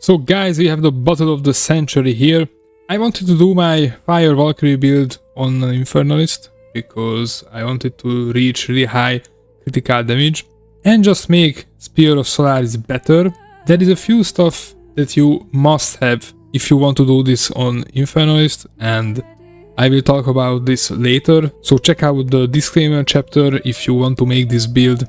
So guys, we have the battle of the century here. I wanted to do my Fire Valkyrie build on Infernalist because I wanted to reach really high critical damage and just make Spear of Solaris better. There is a few stuff that you must have if you want to do this on Infernalist, and I will talk about this later, so check out the disclaimer chapter if you want to make this build.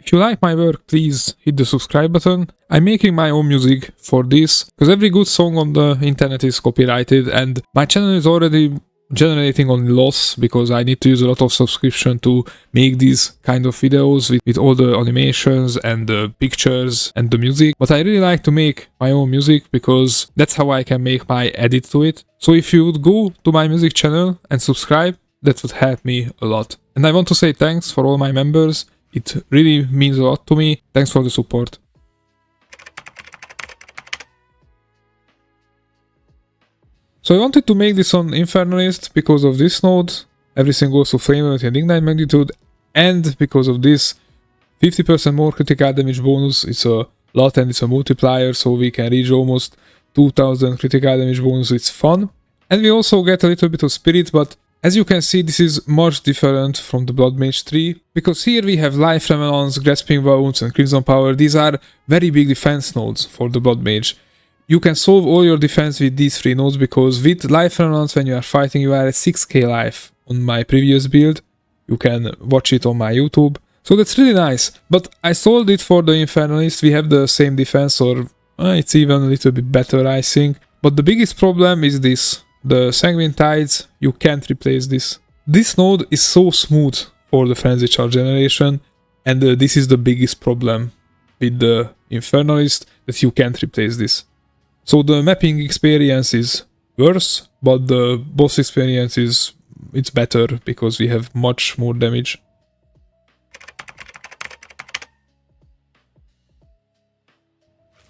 If you like my work, please hit the subscribe button. I'm making my own music for this, because every good song on the internet is copyrighted, and my channel is already generating only loss because I need to use a lot of subscription to make these kind of videos with all the animations and the pictures and the music. But I really like to make my own music because that's how I can make my edit to it. So if you would go to my music channel and subscribe, that would help me a lot. And I want to say thanks for all my members. It really means a lot to me. Thanks for the support. So I wanted to make this on Infernalist because of this node. Everything goes to flame rate and ignite magnitude, and because of this 50% more critical damage bonus. It's a lot and it's a multiplier, so we can reach almost 2000 critical damage bonus. It's fun. And we also get a little bit of spirit, but as you can see, this is much different from the BLOODMAGE tree, because here we have Life Remnants, Grasping Wounds and Crimson Power. These are very big defense nodes for the BLOODMAGE. You can solve all your defense with these three nodes, because with Life Remnants, when you are fighting, you are at 6k life on my previous build. You can watch it on my YouTube. So that's really nice. But I sold it for the Infernalist. We have the same defense, or it's even a little bit better, I think. But the biggest problem is this. The Sanguine Tides, you can't replace this. This node is so smooth for the Frenzy Charge generation, and this is the biggest problem with the Infernalist, that you can't replace this. So the mapping experience is worse, but the boss experience it's better because we have much more damage.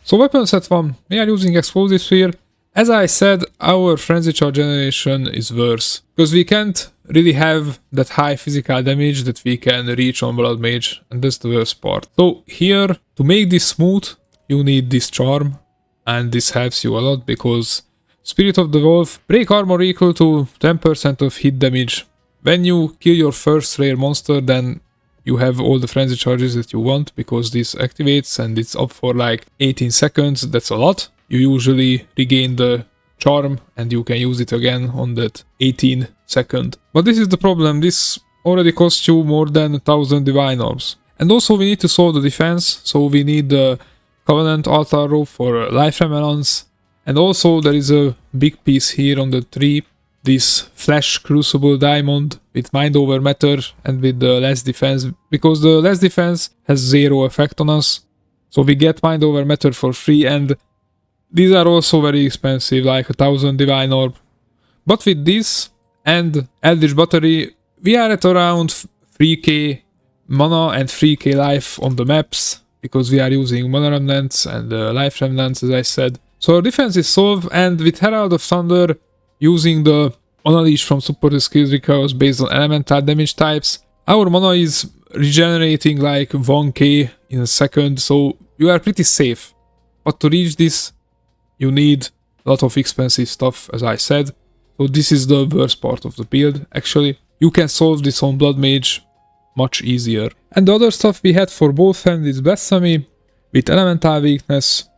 So weapon set 1, we are using Explosive Sphere. As I said, our Frenzy Charge generation is worse, because we can't really have that high physical damage that we can reach on BLOODMAGE, and that's the worst part. So here, to make this smooth, you need this charm, and this helps you a lot, because Spirit of the Wolf, break armor equal to 10% of hit damage. When you kill your first rare monster, then you have all the Frenzy Charges that you want, because this activates and it's up for like 18 seconds, that's a lot. You usually regain the charm and you can use it again on that 18 second. But this is the problem, this already costs you more than 1000 Divine Orbs. And also we need to solve the defense, so we need the Covenant Altar Rope for Life Remnants. And also there is a big piece here on the tree, this Flash Crucible Diamond with Mind Over Matter and with the less defense, because the less defense has 0 effect on us. So we get Mind Over Matter for free, and these are also very expensive, like 1000 Divine Orb. But with this and Eldritch Battery, we are at around 3k mana and 3k life on the maps, because we are using Mana Remnants and Life Remnants, as I said. So our defense is solved, and with Herald of Thunder, using the Unleash from supported skills recovers based on elemental damage types, our mana is regenerating like 1k in a second, so you are pretty safe. But to reach this, you need a lot of expensive stuff, as I said. So this is the worst part of the build, actually. You can solve this on BLOODMAGE much easier. And the other stuff we had for both hands is Blasphemy, with Elemental Weakness,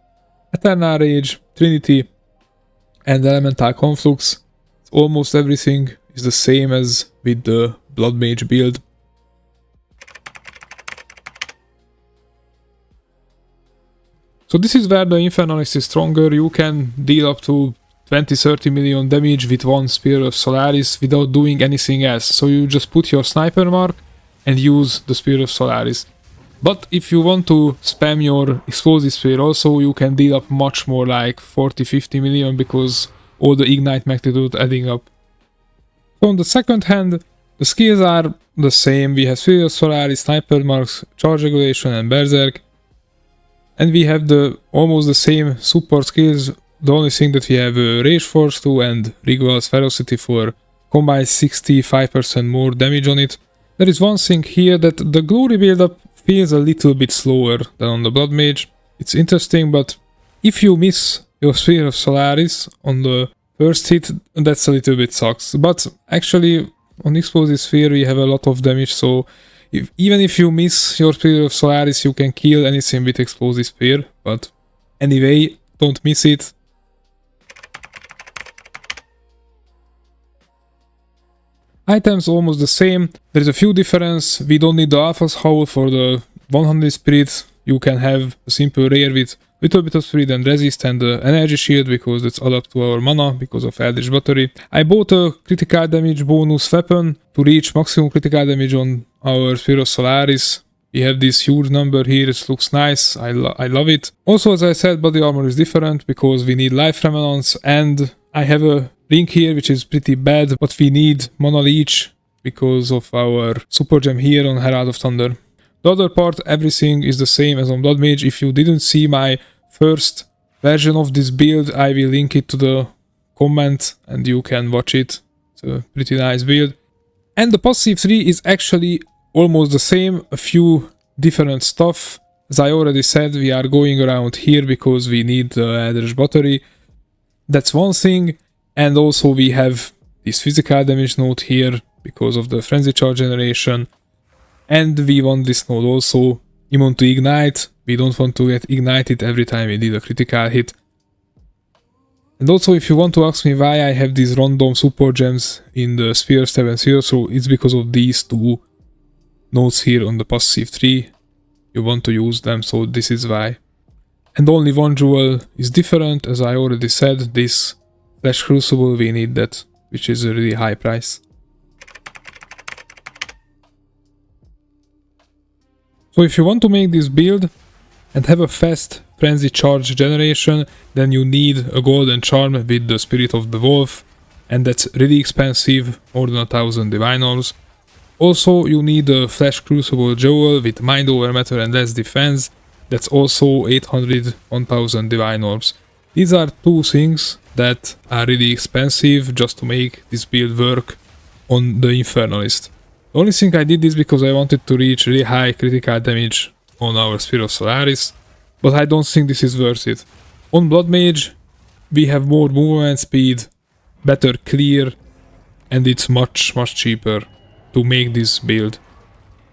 Eternal Rage, Trinity, and Elemental Conflux. almost everything is the same as with the BLOODMAGE build. So this is where the Infernalist is stronger. You can deal up to 20-30 million damage with one Spear of Solaris without doing anything else. So you just put your sniper mark and use the Spear of Solaris. But if you want to spam your Explosive Spear also, you can deal up much more, like 40-50 million, because all the Ignite magnitude adding up. So on the second hand, the skills are the same. We have Spear of Solaris, Sniper Marks, Charge Regulation and Berserk. And we have almost the same support skills. The only thing that we have Rage Force 2 and Rigval's Ferocity for combined 65% more damage on it. There is one thing here, that the Glory build-up feels a little bit slower than on the BLOODMAGE. It's interesting, but if you miss your Spear of Solaris on the first hit, that's a little bit sucks. But actually on Explosive Sphere we have a lot of damage, so even if you miss your Spear of Solaris, you can kill anything with Explosive Spear. But anyway, don't miss it. Items almost the same. There is a few difference. We don't need the Alpha's Howl for the 100 Spirit. You can have a simple rare with little bit of Spirit and Resist and the Energy Shield, because it's adapt to our mana because of Eldritch Battery. I bought a critical damage bonus weapon to reach maximum critical damage on our Spear of Solaris. We have this huge number here, it looks nice, I love it. Also, as I said, body armor is different because we need life remnants, and I have a ring here which is pretty bad, but we need mana leech because of our super gem here on Herald of Thunder. The other part, everything is the same as on BLOODMAGE. If you didn't see my first version of this build, I will link it to the comment and you can watch it. It's a pretty nice build. And the passive 3 is actually almost the same, a few different stuff. As I already said, we are going around here because we need the Eldritch Battery. That's one thing. And also we have this physical damage node here because of the Frenzy Charge generation. And we want this node also immune to Ignite. We don't want to get ignited every time we did a critical hit. And also, if you want to ask me why I have these random support gems in the Spear Stab and Spear Throw, it's because of these two nodes here on the passive 3. You want to use them, so this is why. And only one jewel is different, as I already said, this Flash Crucible, we need that, which is a really high price. So if you want to make this build and have a fast Frenzy Charge generation, then you need a Golden Charm with the Spirit of the Wolf, and that's really expensive, more than 1000 Divine Orbs. Also, you need a Flash Crucible Jewel with Mind Over Matter and less defense, that's also 800-1000 Divine Orbs. These are two things that are really expensive just to make this build work on the Infernalist. The only thing I did this because I wanted to reach really high critical damage on our Spear of Solaris, but I don't think this is worth it. On BLOODMAGE we have more movement speed, better clear, and it's much cheaper to make this build.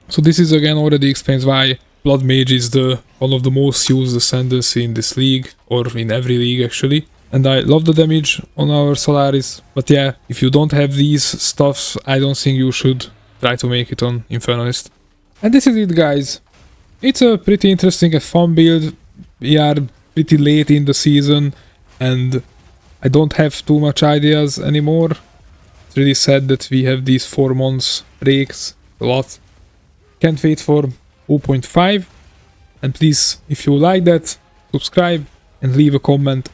So this is again already explains why BLOODMAGE is one of the most used Ascendancy in this league, or in every league actually. And I love the damage on our Solaris, but yeah, if you don't have these stuffs, I don't think you should try to make it on Infernalist. And this is it, guys. It's a pretty interesting and fun build. We are pretty late in the season and I don't have too much ideas anymore. It's really sad that we have these 4 months breaks a lot. Can't wait for 0.5, and please, if you like that, subscribe and leave a comment.